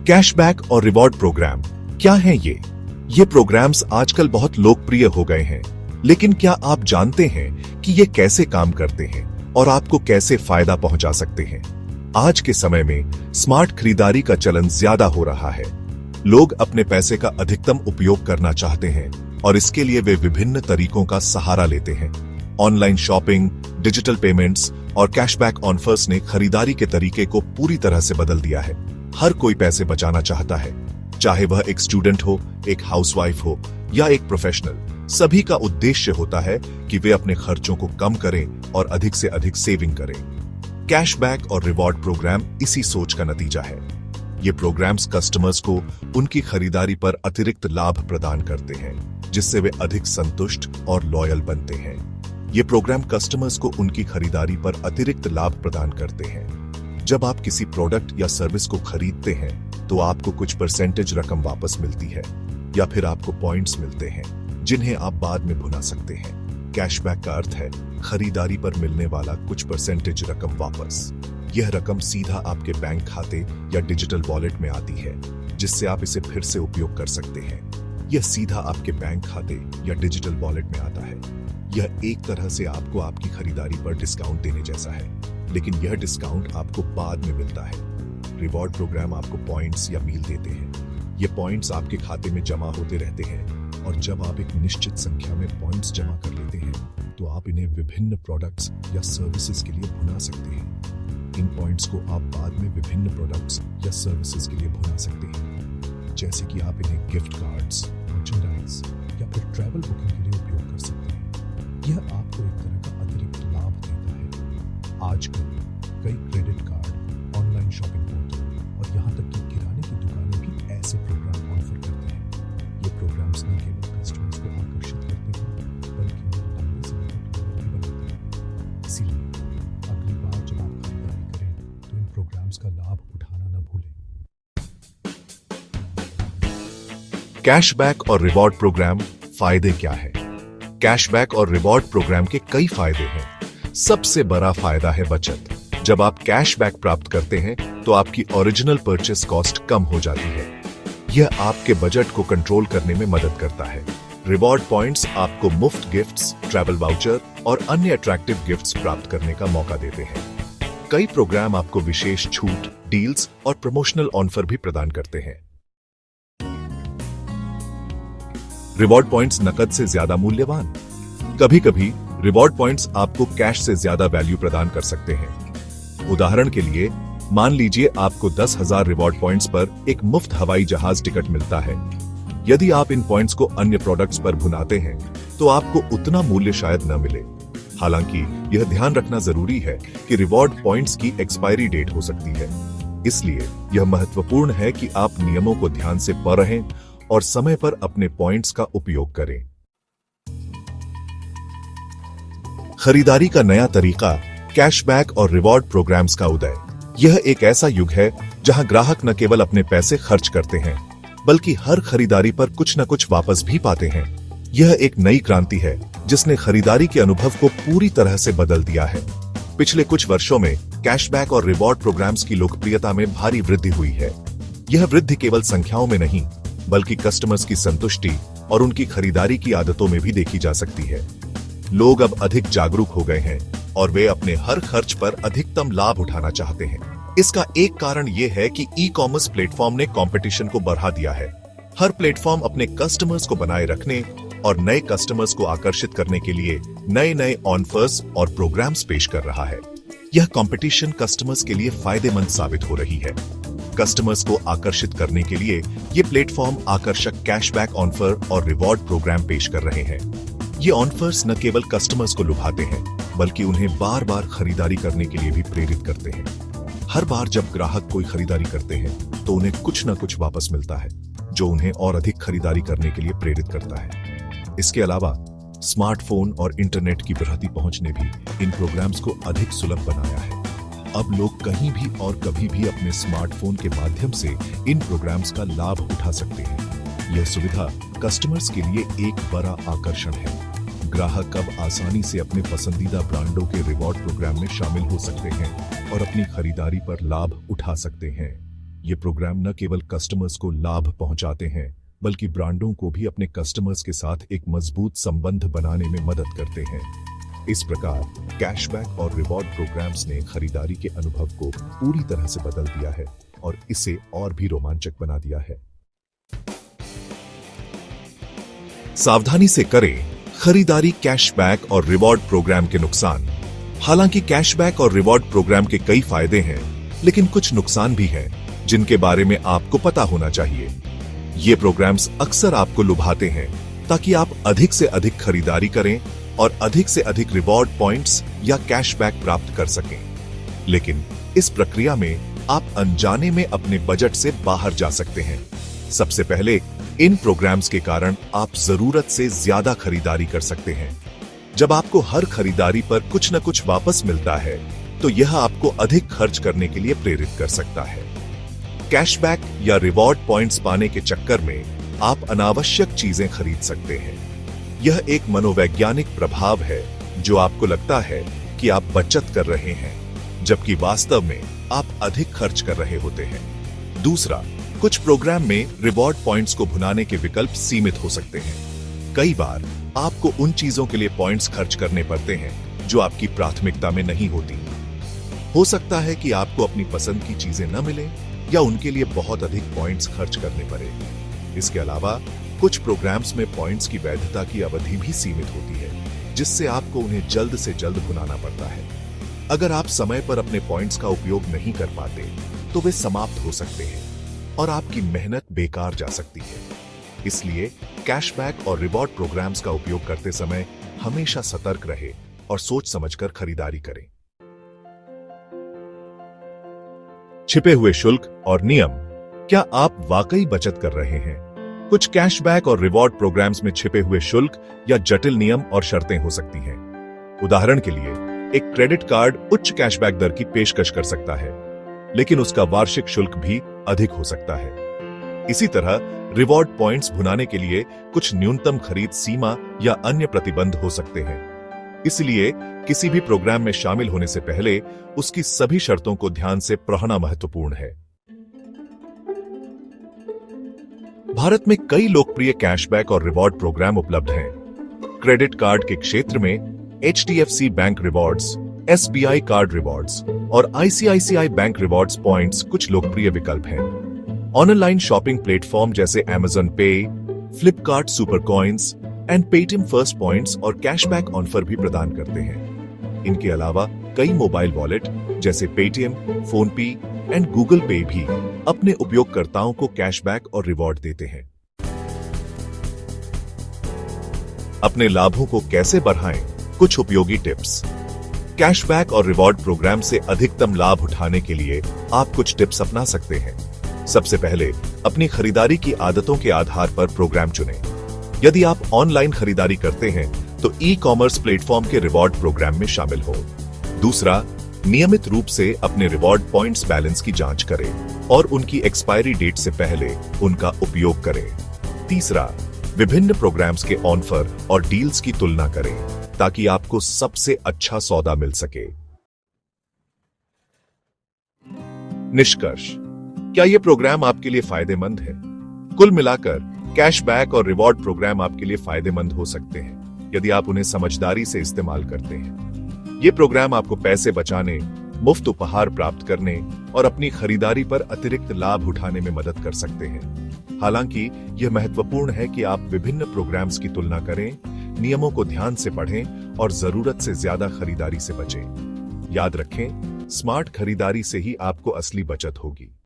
Cashback और reward programme क्या हैं ये प्रोग्राम्स आजकल बहुत लोकप्रिय हो गए हैं, लेकिन क्या आप जानते हैं कि ये कैसे काम करते हैं और आपको कैसे फायदा पहुंचा सकते हैं? आज के समय में स्मार्ट खरीदारी का चलन ज्यादा हो रहा है। लोग अपने पैसे का अधिकतम उपयोग करना चाहते हैं और इसके लिए वे विभिन्न तरीकों का सहारा लेते हैं। ऑनलाइन शॉपिंग, डिजिटल पेमेंट्स और कैशबैक ऑफर्स ने खरीदारी के तरीके को पूरी तरह से बदल दिया है। हर कोई पैसे बचाना चाहता है, चाहे वह एक स्टूडेंट हो, एक हाउसवाइफ हो या एक प्रोफेशनल। सभी का उद्देश्य होता है कि वे अपने खर्चों को कम करें और अधिक से अधिक सेविंग करें। कैशबैक और रिवॉर्ड प्रोग्राम इसी सोच का नतीजा है। ये प्रोग्राम्स कस्टमर्स को उनकी खरीदारी पर अतिरिक्त लाभ प्रदान करते हैं, जिससे वे अधिक संतुष्ट और लॉयल बनते हैं। ये प्रोग्राम कस्टमर्स को उनकी खरीदारी पर अतिरिक्त लाभ प्रदान करते हैं। जब आप किसी प्रोडक्ट या सर्विस को खरीदते हैं तो आपको कुछ परसेंटेज रकम वापस मिलती है या फिर आपको पॉइंट्स मिलते हैं जिन्हें आप बाद में भुना सकते हैं। कैशबैक का अर्थ है खरीदारी पर मिलने वाला कुछ परसेंटेज रकम वापस। यह रकम सीधा आपके बैंक खाते या डिजिटल वॉलेट में आती है, जिससे आप इसे फिर से उपयोग कर सकते हैं। यह सीधा आपके बैंक खाते या डिजिटल वॉलेट में आता है। यह एक तरह से आपको आपकी खरीदारी पर डिस्काउंट देने जैसा है, लेकिन यह डिस्काउंट आपको बाद में मिलता है। रिवॉर्ड प्रोग्राम आपको पॉइंट्स या मील देते हैं। ये पॉइंट्स आपके खाते में जमा होते रहते हैं और जब आप एक निश्चित संख्या में पॉइंट्स जमा कर लेते हैं तो आप इन्हें विभिन्न प्रोडक्ट्स या सर्विसेज के लिए भुना सकते हैं। इन पॉइंट्स को आप बाद में विभिन्न प्रोडक्ट्स या सर्विसेज के लिए भुना सकते हैं, जैसे कि आप इन्हें गिफ्ट कार्ड्स, मर्चेंडाइज या फिर ट्रैवल बुकिंग के लिए उपयोग कर सकते हैं। यह आपको एक तरह का अतिरिक्त लाभ देता है। आजकल कई credit card, online shopping portal और यहाँ तक कि किराने की दुकानें भी ऐसे प्रोग्राम ऑफर करते हैं। ये प्रोग्राम्स न केवल कस्टमर्स को आकर्षित करते हैं, बल्कि उन्हें लंबे समय तक लॉयल भी बनाते हैं। इसीलिए अगली बार जब आप खरीदारी करें तो इन प्रोग्राम्स का लाभ उठाना न भूलें। कैशबैक और रिवॉर्ड प्रोग्राम फायदे क्या है? कैशबैक और रिवॉर्ड प्रोग्राम के कई फायदे हैं। सबसे बड़ा फायदा है बचत। जब आप कैशबैक प्राप्त करते हैं तो आपकी ओरिजिनल परचेस कॉस्ट कम हो जाती है। यह आपके बजट को कंट्रोल करने में मदद करता है। रिवॉर्ड पॉइंट्स आपको मुफ्त गिफ्ट्स, ट्रैवल वाउचर और अन्य अट्रैक्टिव गिफ्ट्स प्राप्त करने का मौका देते हैं। कई प्रोग्राम आपको विशेष छूट, डील्स और प्रमोशनल ऑफर भी प्रदान करते हैं। रिवॉर्ड पॉइंट्स नकद से ज्यादा मूल्यवान। कभी कभी रिवॉर्ड पॉइंट्स आपको कैश से ज्यादा वैल्यू प्रदान कर सकते हैं। उदाहरण के लिए, मान लीजिए आपको 10,000 रिवॉर्ड पॉइंट्स पर एक मुफ्त हवाई जहाज टिकट मिलता है। यदि आप इन पॉइंट्स को अन्य प्रोडक्ट्स पर भुनाते हैं तो आपको उतना मूल्य शायद न मिले। हालांकि यह ध्यान रखना जरूरी है कि रिवॉर्ड पॉइंट्स की एक्सपायरी डेट हो सकती है, इसलिए यह महत्वपूर्ण है कि आप नियमों को ध्यान से पढ़ें और समय पर अपने पॉइंट्स का उपयोग करें। खरीदारी का नया तरीका, कैशबैक और रिवॉर्ड प्रोग्राम्स का उदय। यह एक ऐसा युग है जहां ग्राहक न केवल अपने पैसे खर्च करते हैं, बल्कि हर खरीदारी पर कुछ न कुछ वापस भी पाते हैं। यह एक नई क्रांति है जिसने खरीदारी के अनुभव को पूरी तरह से बदल दिया है। पिछले कुछ वर्षों में कैशबैक और रिवॉर्ड प्रोग्राम्स की लोकप्रियता में भारी वृद्धि हुई है। यह वृद्धि केवल संख्याओं में नहीं, बल्कि कस्टमर्स की संतुष्टि और उनकी खरीदारी की आदतों में भी देखी जा सकती है। लोग अब अधिक जागरूक हो गए हैं और वे अपने हर खर्च पर अधिकतम लाभ उठाना चाहते हैं। इसका एक कारण यह है कि ई-कॉमर्स प्लेटफॉर्म ने कंपटीशन को बढ़ा दिया है। हर प्लेटफॉर्म अपने कस्टमर्स को बनाए रखने और नए कस्टमर्स को आकर्षित करने के लिए नए ऑफर्स और प्रोग्राम्स पेश कर रहा है। यह कंपटीशन कस्टमर्स के लिए फायदेमंद साबित हो रही है। कस्टमर्स को आकर्षित करने के लिए ये प्लेटफॉर्म आकर्षक कैशबैक ऑफर और रिवॉर्ड प्रोग्राम पेश कर रहे हैं। ये ऑफर्स न केवल कस्टमर्स को लुभाते हैं, बल्कि उन्हें बार बार खरीदारी करने के लिए भी प्रेरित करते हैं। हर बार जब ग्राहक कोई खरीदारी करते हैं तो उन्हें कुछ न कुछ वापस मिलता है, जो उन्हें और अधिक खरीदारी करने के लिए प्रेरित करता है। इसके अलावा स्मार्टफोन और इंटरनेट की बढ़ती पहुंच ने भी इन प्रोग्राम्स को अधिक सुलभ बनाया है। अब लोग कहीं भी और कभी भी अपने स्मार्टफोन के माध्यम से इन प्रोग्राम्स का लाभ उठा सकते हैं। यह सुविधा कस्टमर्स के लिए एक बड़ा आकर्षण है। ग्राहक अब आसानी से अपने पसंदीदा ब्रांडों के रिवॉर्ड प्रोग्राम में शामिल हो सकते हैं और अपनी खरीदारी पर लाभ उठा सकते हैं। ये प्रोग्राम न केवल कस्टमर्स को लाभ पहुंचाते हैं बल्कि ब्रांडों को भी अपने कस्टमर्स के साथ एक मजबूत संबंध बनाने में मदद करते हैं। इस प्रकार कैशबैक और रिवॉर्ड प्रोग्राम्स ने खरीदारी के अनुभव को पूरी तरह से बदल दिया है और इसे और भी रोमांचक बना दिया है। सावधानी से करें खरीदारी कैशबैक और रिवॉर्ड प्रोग्राम के नुकसान। हालांकि कैशबैक और रिवॉर्ड प्रोग्राम के कई फायदे हैं, लेकिन कुछ नुकसान भी हैं जिनके बारे में आपको पता होना चाहिए। ये प्रोग्राम्स अक्सर आपको लुभाते हैं ताकि आप अधिक से अधिक खरीदारी करें और अधिक से अधिक रिवॉर्ड पॉइंट्स या कैशबैक प्राप्त कर सकें। लेकिन इस प्रक्रिया में आप अनजाने में अपने बजट से बाहर जा सकते हैं। सबसे पहले, इन प्रोग्राम्स के कारण आप जरूरत से ज्यादा खरीदारी कर सकते हैं। जब आपको हर खरीदारी पर कुछ न कुछ वापस मिलता है, तो यह आपको अधिक खर्च करने के लिए प्रेरित कर सकता है। कैशबैक या रिवॉर्ड पॉइंट्स पाने के चक्कर में आप अनावश्यक चीजें खरीद सकते हैं। यह एक मनोवैज्ञानिक प्रभाव है जो आपको लगता है कि आप बचत कर रहे हैं, जबकि वास्तव में आप अधिक खर्च कर रहे होते हैं। दूसरा, कुछ प्रोग्राम में रिवॉर्ड पॉइंट्स को भुनाने के विकल्प सीमित हो सकते हैं। कई बार आपको उन चीजों के लिए पॉइंट्स खर्च करने पड़ते हैं जो आपकी प्राथमिकता में नहीं होती। हो सकता है कि आपको अपनी पसंद की चीजें न मिलें या उनके लिए बहुत अधिक पॉइंट्स खर्च करने पड़े। इसके अलावा कुछ प्रोग्राम्स में पॉइंट्स की वैधता की अवधि भी सीमित होती है, जिससे आपको उन्हें जल्द से जल्द भुनाना पड़ता है। अगर आप समय पर अपने पॉइंट्स का उपयोग नहीं कर पाते, तो वे समाप्त हो सकते हैं और आपकी मेहनत बेकार जा सकती है। इसलिए कैशबैक और रिवॉर्ड प्रोग्राम्स का उपयोग करते समय हमेशा सतर्क रहे और सोच समझकर खरीदारी करें। छिपे हुए शुल्क और नियम। क्या आप वाकई बचत कर रहे हैं? कुछ कैशबैक और रिवॉर्ड प्रोग्राम्स में छिपे हुए शुल्क या जटिल नियम और शर्तें हो सकती हैं। उदाहरण के लिए, एक क्रेडिट कार्ड उच्च कैशबैक दर की पेशकश कर सकता है, लेकिन उसका वार्षिक शुल्क भी अधिक हो सकता है। इसी तरह रिवॉर्ड पॉइंट्स भुनाने के लिए कुछ न्यूनतम खरीद सीमा या अन्य प्रतिबंध हो सकते हैं। इसलिए किसी भी प्रोग्राम में शामिल होने से पहले उसकी सभी शर्तों को ध्यान से पढ़ना महत्वपूर्ण है। भारत में कई लोकप्रिय कैशबैक और रिवॉर्ड प्रोग्राम उपलब्ध हैं। क्रेडिट कार्ड के क्षेत्र में HDFC bank rewards, SBI card rewards और ICICI बैंक रिवॉर्ड्स पॉइंट्स कुछ लोकप्रिय विकल्प हैं। ऑनलाइन शॉपिंग प्लेटफॉर्म जैसे Amazon पे, Flipkart super coins and Paytm first points और कैशबैक ऑफर भी प्रदान करते हैं। इनके अलावा कई मोबाइल वॉलेट जैसे पेटीएम, फोनपे एंड गूगल पे भी अपने उपयोगकर्ताओं को कैशबैक और रिवॉर्ड देते हैं। अपने लाभों को कैसे बढ़ाएं? कुछ उपयोगी टिप्स। कैशबैक और रिवॉर्ड प्रोग्राम से अधिकतम लाभ उठाने के लिए आप कुछ टिप्स अपना सकते हैं। सबसे पहले, अपनी खरीदारी की आदतों के आधार पर प्रोग्राम चुनें। यदि आप ऑनलाइन खरीदारी करते हैं तो ई-कॉमर्स प्लेटफॉर्म के रिवॉर्ड प्रोग्राम में शामिल हो। दूसरा, नियमित रूप से अपने रिवॉर्ड पॉइंट्स बैलेंस की जांच करें और उनकी एक्सपायरी डेट से पहले उनका उपयोग करें। तीसरा, विभिन्न प्रोग्राम्स के ऑफर और डील्स की तुलना करें ताकि आपको सबसे अच्छा सौदा मिल सके। निष्कर्ष, क्या यह प्रोग्राम आपके लिए फायदेमंद है? कुल मिलाकर कैशबैक और रिवॉर्ड प्रोग्राम आपके लिए फायदेमंद हो सकते हैं यदि आप उन्हें समझदारी से इस्तेमाल करते हैं। ये प्रोग्राम आपको पैसे बचाने, मुफ्त उपहार प्राप्त करने और अपनी खरीदारी पर अतिरिक्त लाभ उठाने में मदद कर सकते हैं। हालांकि यह महत्वपूर्ण है कि आप विभिन्न प्रोग्राम्स की तुलना करें, नियमों को ध्यान से पढ़ें और जरूरत से ज्यादा खरीदारी से बचें। याद रखें, स्मार्ट खरीदारी से ही आपको असली बचत होगी।